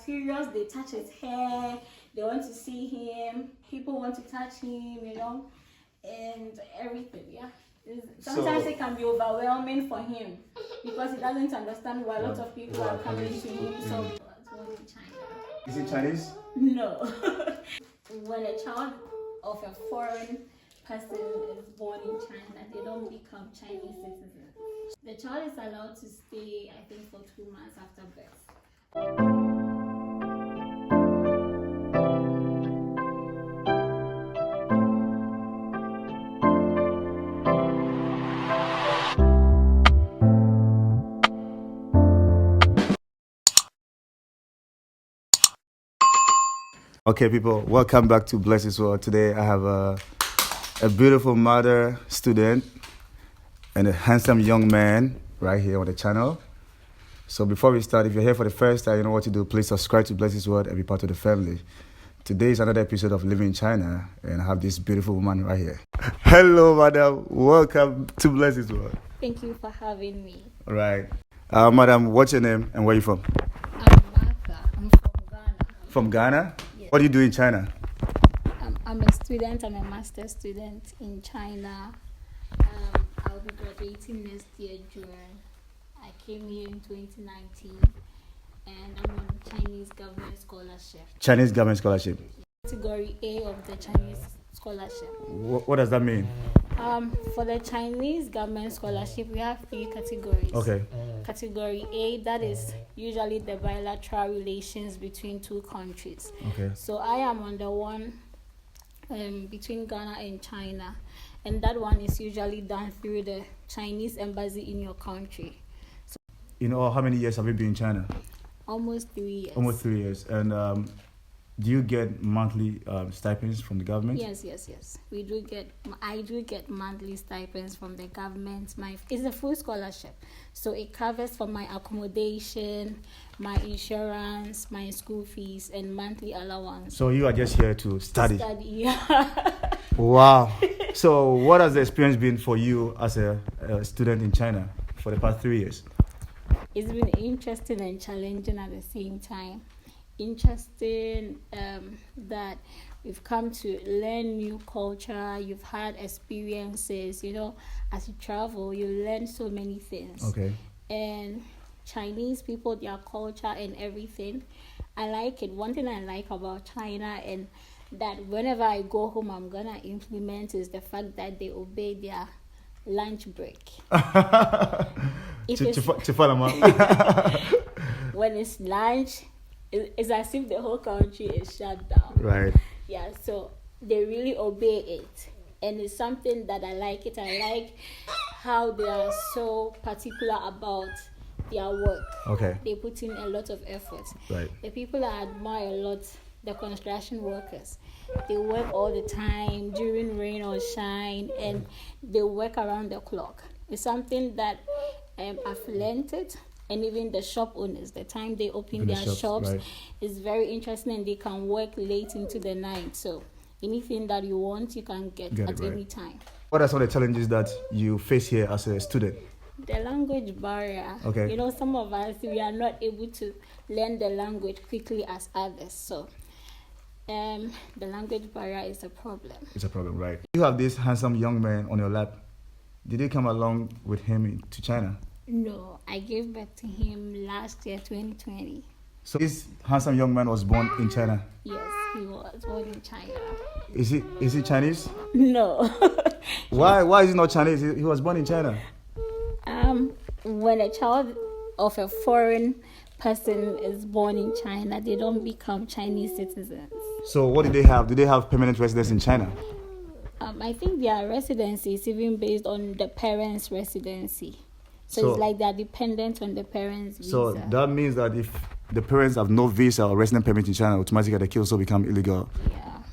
materials, they touch his hair, they want to see him, people want to touch him, and everything, yeah. Sometimes it can be overwhelming for him because he doesn't understand why a lot of people are coming to him. So that's born in China. Is he Chinese? No. When a child of a foreign person is born in China, they don't become Chinese citizens. The child is allowed to stay, I think, for 2 months after birth. Okay, people, welcome back to Bless His World. Today I have a beautiful mother, student, and a handsome young man right here on the channel. So before we start, if you're here for the first time, you know what to do. Please subscribe to Bless His World and be part of the family. Today is another episode of Living in China, and I have this beautiful woman right here. Hello, madam. Welcome to Bless His World. Thank you for having me. All right. Madam, what's your name and where are you from? I'm Martha. I'm from Ghana. From Ghana? Yes. What do you do in China? I'm a student. I'm a master's student in China. I'll be graduating next year, June. I came here in 2019, and I'm on Chinese government scholarship. Chinese government scholarship. Category A of the Chinese scholarship. What does that mean? For the Chinese government scholarship, we have 3 categories. Okay. Category A, that is usually the bilateral relations between 2 countries. Okay. So I am on the one between Ghana and China, and that one is usually done through the Chinese embassy in your country. So In all, how many years have you been in China? almost 3 years. Almost 3 years. And do you get monthly stipends from the government? Yes. I do get monthly stipends from the government. It's a full scholarship, so it covers for my accommodation, my insurance, my school fees, and monthly allowance. So you are just here to study? Yeah. Wow. So what has the experience been for you as a student in China for the past 3 years? It's been interesting and challenging at the same time. Interesting that we've come to learn new culture. You've had experiences, as you travel, you learn so many things. Okay. And Chinese people, their culture and everything, I like it. One thing I like about China, and that whenever I go home, I'm gonna implement, is the fact that they obey their lunch break. When it's lunch, it's as if the whole country is shut down. Right. Yeah, so they really obey it. And it's something that I like it. I like how they are so particular about their work. Okay. They put in a lot of effort. Right. The people I admire a lot, the construction workers. They work all the time, during rain or shine, and they work around the clock. It's something that I've learned it. And even the shop owners, the time they open their shops, right, is very interesting, and they can work late into the night. So anything that you want, you can get at any time. What are some of the challenges that you face here as a student? The language barrier. Okay. Some of us, we are not able to learn the language quickly as others. So the language barrier is a problem. It's a problem, right? You have this handsome young man on your lap. Did you come along with him to China? No, I gave birth to him last year, 2020. So this handsome young man was born in China? Yes, he was born in China. Is he Chinese? No. Why is he not Chinese? He was born in China. When a child of a foreign person is born in China, they don't become Chinese citizens. So what do they have? Do they have permanent residence in China? I think their residency is even based on the parents' residency. So it's like they're dependent on the parents' visa. So that means that if the parents have no visa or resident permit in China, automatically the kid also become illegal. Yeah.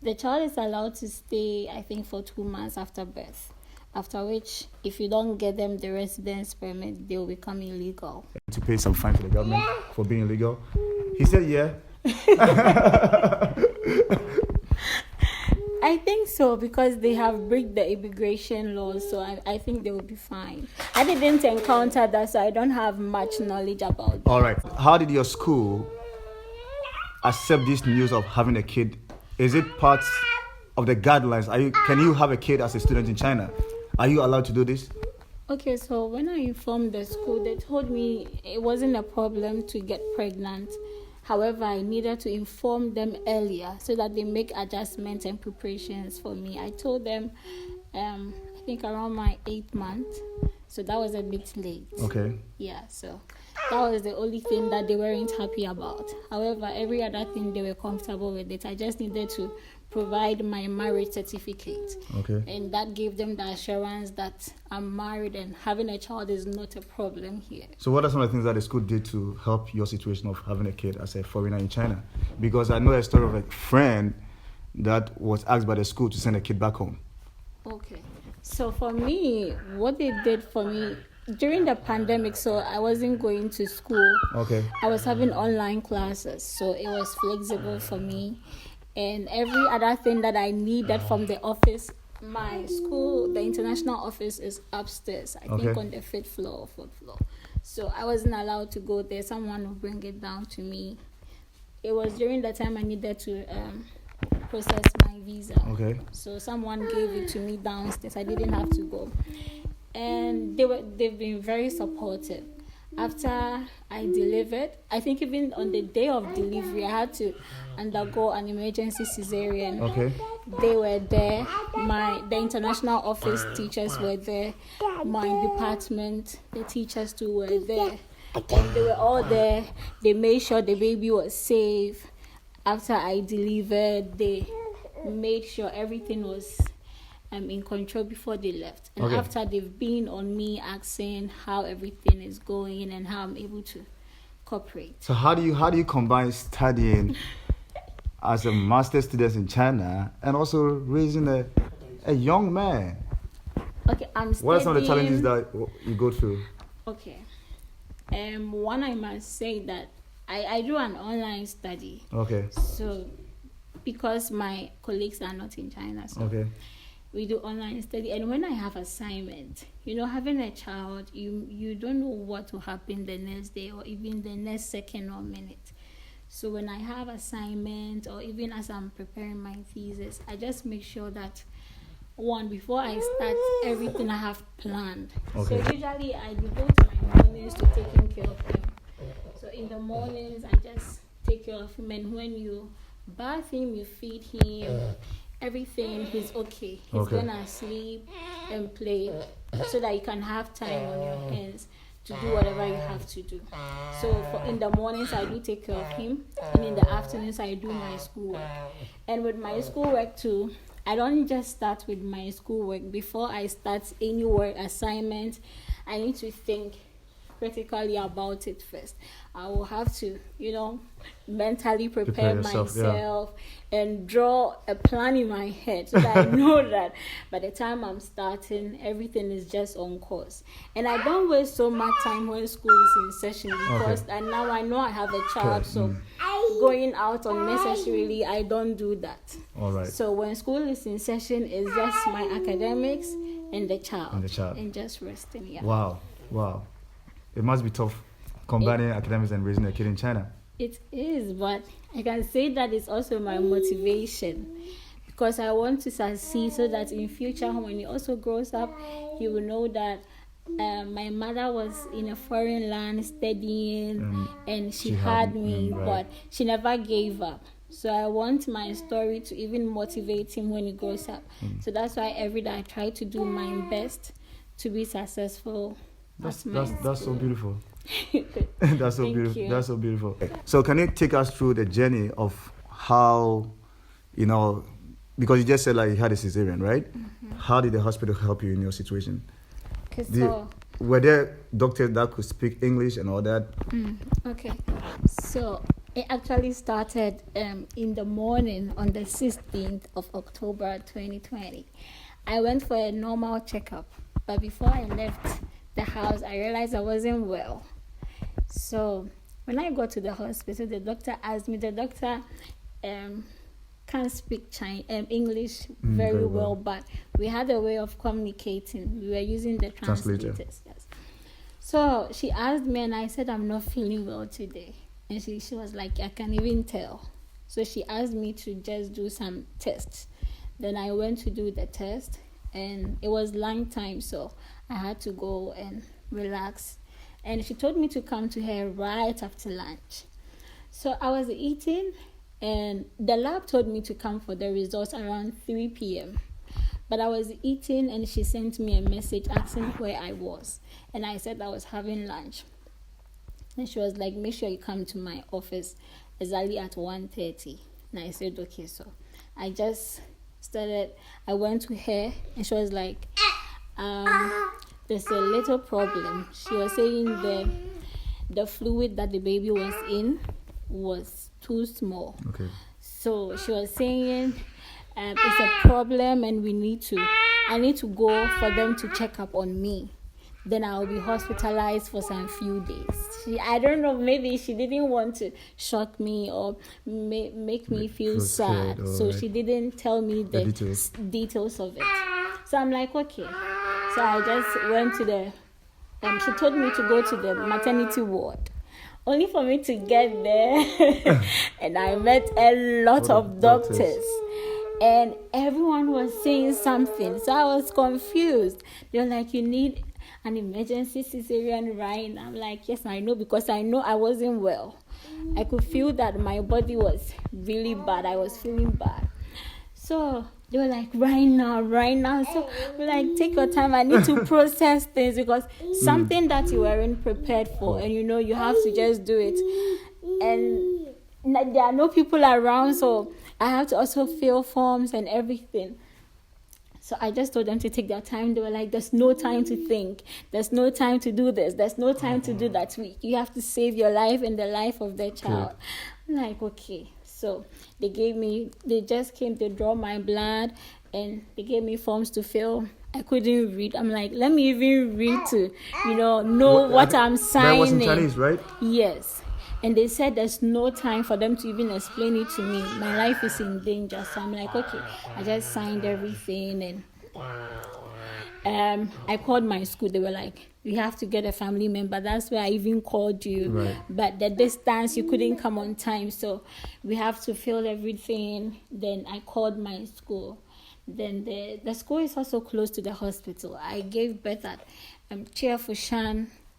The child is allowed to stay, I think, for 2 months after birth. After which, if you don't get them the residence permit, they will become illegal. To pay some fine to the government for being illegal. He said, yeah. I think so, because they have breached the immigration laws, so I think they will be fine. I didn't encounter that, so I don't have much knowledge about that. All right. How did your school accept this news of having a kid? Is it part of the guidelines? Can you have a kid as a student in China? Are you allowed to do this? Okay, so when I informed the school, they told me it wasn't a problem to get pregnant. However, I needed to inform them earlier so that they make adjustments and preparations for me. I told them, I think around my 8th month, so that was a bit late. Okay. Yeah, so that was the only thing that they weren't happy about. However, every other thing they were comfortable with it. I just needed to provide my marriage certificate. Okay. And that gave them the assurance that I'm married and having a child is not a problem here. So what are some of the things that the school did to help your situation of having a kid as a foreigner in China? Because I know a story of a friend that was asked by the school to send a kid back home. Okay. So for me, what they did for me during the pandemic, so I wasn't going to school. Okay. I was having online classes, so it was flexible for me. And every other thing that I needed from the office, my school, the international office is upstairs. I think on the 5th floor or 4th floor. So I wasn't allowed to go there. Someone would bring it down to me. It was during the time I needed to process my visa. Okay. So someone gave it to me downstairs. I didn't have to go. And they've been very supportive. After I delivered, I think even on the day of delivery, I had to undergo an emergency cesarean. Okay. They were there. The international office teachers were there. My department, the teachers too were there. And they were all there. They made sure the baby was safe. After I delivered, they made sure everything was in control before they left. And after they've been on me asking how everything is going and how I'm able to cooperate. So how do you combine studying as a master's student in China and also raising a young man? Okay, I'm studying. What are some of the challenges that you go through? Okay. One, I must say that I do an online study. Okay. So because my colleagues are not in China, so we do online study. And when I have assignment, having a child, you don't know what will happen the next day or even the next second or minute. So when I have assignment or even as I'm preparing my thesis, I just make sure that before I start everything I have planned. So usually I devote my mornings to taking care of him. So in the mornings I just take care of him, and when you bath him, you feed him, everything, he's okay. He's gonna sleep and play so that you can have time on your hands to do whatever you have to do. So in the mornings I do take care of him, and in the afternoons I do my schoolwork. And with my schoolwork too, I don't just start with my schoolwork. Before I start any work assignment, I need to think critically about it first. I will have to, mentally prepare myself and draw a plan in my head so that I know that by the time I'm starting, everything is just on course. And I don't waste so much time when school is in session because now I know I have a child, so going out unnecessarily, I don't do that. All right. So when school is in session, it's just my academics and the child. And just resting, yeah. Wow. It must be tough combining academics and raising a kid in China. It is, but I can say that it's also my motivation because I want to succeed so that in future when he also grows up, he will know that my mother was in a foreign land studying and she had me, but she never gave up. So I want my story to even motivate him when he grows up. So that's why every day I try to do my best to be successful. That's so beautiful. That's so beautiful. You. That's so beautiful. So can you take us through the journey of how, because you just said you had a cesarean, right? How did the hospital help you in your situation? Were there doctors that could speak English and all that? Okay. So it actually started in the morning on the 16th of October 2020. I went for a normal checkup, but before I left the house, I realized I wasn't well. So when I got to the hospital, the doctor asked me. The doctor can't speak English very well, but we had a way of communicating. We were using the translators. Yes. So she asked me, and I said, I'm not feeling well today. And she was like, I can even tell. So she asked me to just do some tests. Then I went to do the test, and it was lunchtime, so I had to go and relax. And she told me to come to her right after lunch. So I was eating, and the lab told me to come for the results around 3 p.m. But I was eating, and she sent me a message asking where I was. And I said I was having lunch. And she was like, make sure you come to my office exactly at 1:30. And I said, okay. So I went to her, and she was like, there's a little problem. She was saying the fluid that the baby was in was too small. Okay. So she was saying it's a problem, and I need to go for them to check up on me. Then I'll be hospitalized for some few days. I don't know, maybe she didn't want to shock me or make me feel sad. So she didn't tell me the details of it. So I'm like, okay. So I just went to she told me to go to the maternity ward. Only for me to get there, and I met a lot of doctors. And everyone was saying something. So I was confused. They were like, you need an emergency cesarean right now. I'm like, yes, I know, because I know I wasn't well. I could feel that my body was really bad. I was feeling bad. So they were like, right now. So we're like, take your time. I need to process things, because something that you weren't prepared for, and you have to just do it. And there are no people around, so I have to also fill forms and everything. So I just told them to take their time. They were like, there's no time to think. There's no time to do this. There's no time to do that. You have to save your life and the life of the child. I'm like, okay. So they just came to draw my blood, and they gave me forms to fill. I couldn't read. I'm like, let me even read to, know what I'm signing. That was in Chinese, right? Yes. And they said there's no time for them to even explain it to me. My life is in danger. So I'm like, okay. I just signed everything, and I called my school. They were like, we have to get a family member. That's why I even called you. Right. But the distance, you couldn't come on time. So we have to fill everything. Then I called my school. Then the school is also close to the hospital. I gave birth at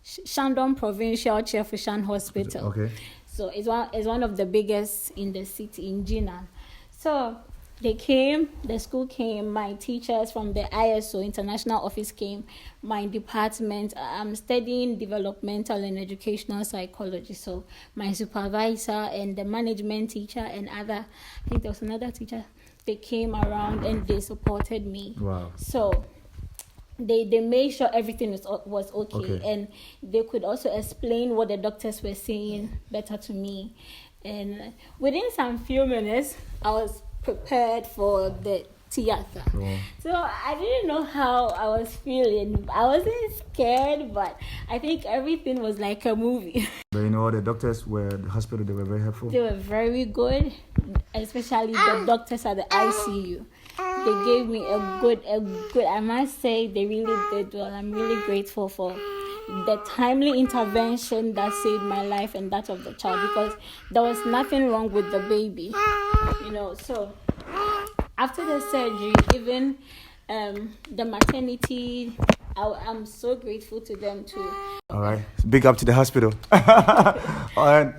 Shandong Provincial Fushan Hospital. Okay. So it's one of the biggest in the city, in Jinan. So they came, the school came, my teachers from the ISO International Office came, my department. I'm studying developmental and educational psychology. So my supervisor and the management teacher and I think there was another teacher, they came around and they supported me. Wow. So they made sure everything was okay, and they could also explain what the doctors were saying better to me. And within some few minutes, I was prepared for the theater. Wow. So I didn't know how I was feeling. I wasn't scared, but I think everything was like a movie. But the doctors were at the hospital, they were very helpful. They were very good, especially the doctors at the ICU. They gave me a good, I must say, they really did well. I'm really grateful for the timely intervention that saved my life and that of the child, because there was nothing wrong with the baby, So after the surgery, even the maternity, I'm so grateful to them too. All right, big up to the hospital. All right,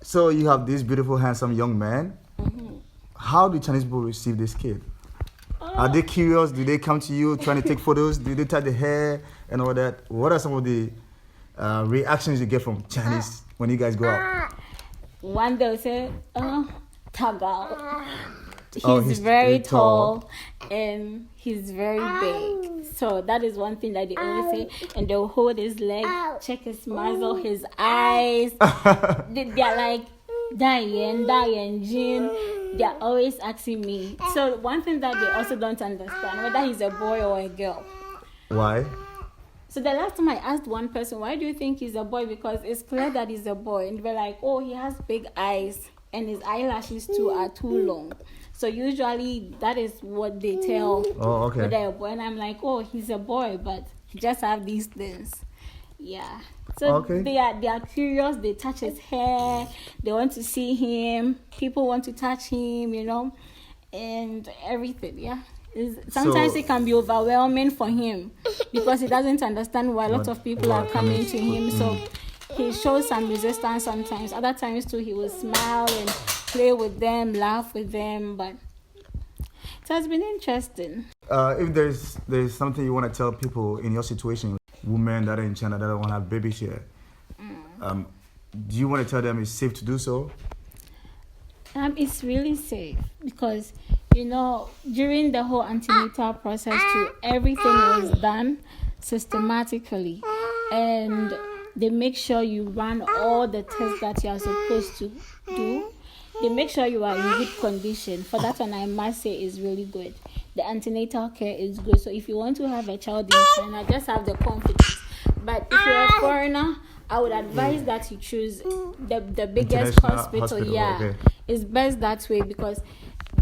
so you have this beautiful, handsome young man. Mm-hmm. How do Chinese people receive this kid? Are they curious? Do they come to you trying to take photos? Do they tie the hair and all that? What are some of the reactions you get from Chinese when you guys go out? One, they'll say, Tagao. He's very tall and he's very big. So that is one thing that they always say. And they'll hold his leg, check his muzzle, his eyes. They're like, Diane, Jean. They're always asking me. So one thing that they also don't understand, whether he's a boy or a girl. Why? So the last time I asked one person, why do you think he's a boy? Because it's clear that he's a boy. And they're like, he has big eyes and his eyelashes too are too long. So usually that is what they tell whether a boy. And I'm like, he's a boy, but he just have these things. Yeah. So Okay. they are curious. They touch his hair. They want to see him. People want to touch him, and everything. Yeah. Sometimes So- it can be overwhelming for him because he doesn't understand why a lot of people are coming to him. So he shows some resistance sometimes. Other times too, he will smile and play with them, laugh with them. But it has been interesting. If there's something you want to tell people in your situation, women that are in China that don't want to have babies here, do you want to tell them it's safe to do so? It's really safe because during the whole antenatal process too, everything was done systematically, and they make sure you run all the tests that you are supposed to do. They make sure you are in good condition. For that one, I must say is really good. The antenatal care is good. So if you want to have a child in China, just have the confidence. But if you're a foreigner, I would advise that you choose the biggest hospital. Yeah, okay. It's best that way because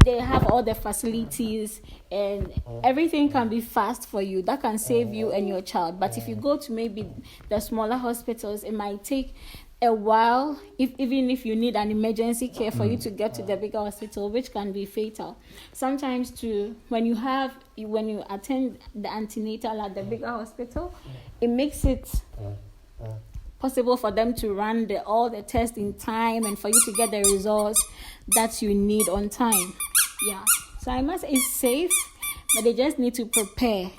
they have all the facilities and everything can be fast for you. That can save you and your child. But if you go to maybe the smaller hospitals, it might take a while, even if you need an emergency care for you to get to the bigger hospital, which can be fatal. Sometimes too, when you attend the antenatal at the bigger hospital, it makes it possible for them to run all the tests in time and for you to get the results that you need on time. Yeah. So I must say it's safe, but they just need to prepare.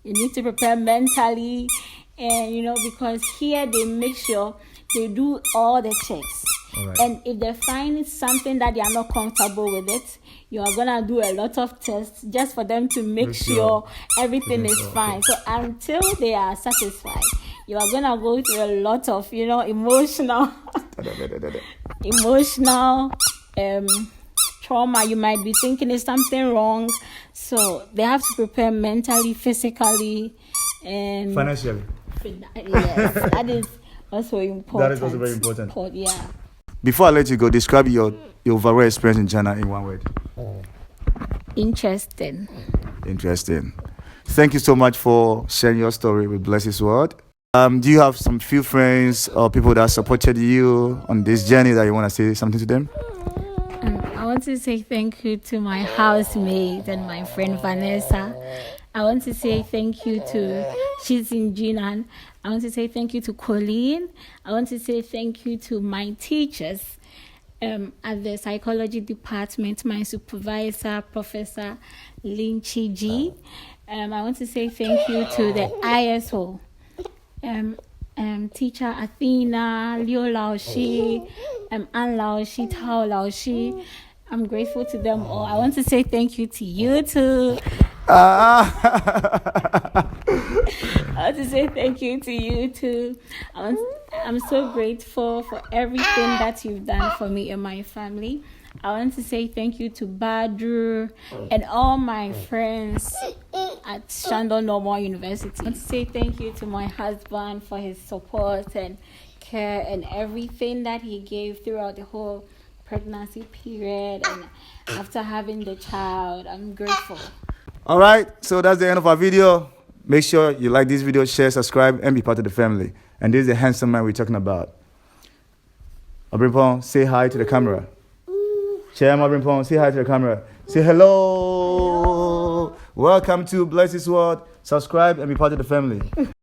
You need to prepare mentally, and because here they make sure they do all the checks. Right. And if they find something that they are not comfortable with it, you are gonna do a lot of tests just for them to make sure everything is fine. Okay. So until they are satisfied, you are gonna go through a lot of emotional trauma. You might be thinking is something wrong, so they have to prepare mentally, physically, and financially. Yes, that is also important. That is also very important. Yeah. Before I let you go, describe your overall experience in China in one word. Interesting. Thank you so much for sharing your story with Bless His Word. Do you have some few friends or people that supported you on this journey that you want to say something to them? I want to say thank you to my housemate and my friend Vanessa. I want to say thank you to, she's in Jinan. I want to say thank you to Colleen. I want to say thank you to my teachers at the psychology department, my supervisor, Professor Lin Chi Ji. I want to say thank you to the ISO, teacher Athena, Liu Lao Shi, An Lao Shi, Tao Lao Shi. I'm grateful to them all. I want to say thank you to you too. I want to say thank you to you too. I'm so grateful for everything that you've done for me and my family. I want to say thank you to Badru and all my friends at Shandong Normal University. I want to say thank you to my husband for his support and care and everything that he gave throughout the whole pregnancy period and after having the child. I'm grateful. All right, so that's the end of our video. Make sure you like this video, share, subscribe, and be part of the family. And this is the handsome man we're talking about. Abrimpong, say hi to the camera. Chair Abrimpong, say hi to the camera. Say hello. Welcome to Bless His Word. Subscribe and be part of the family.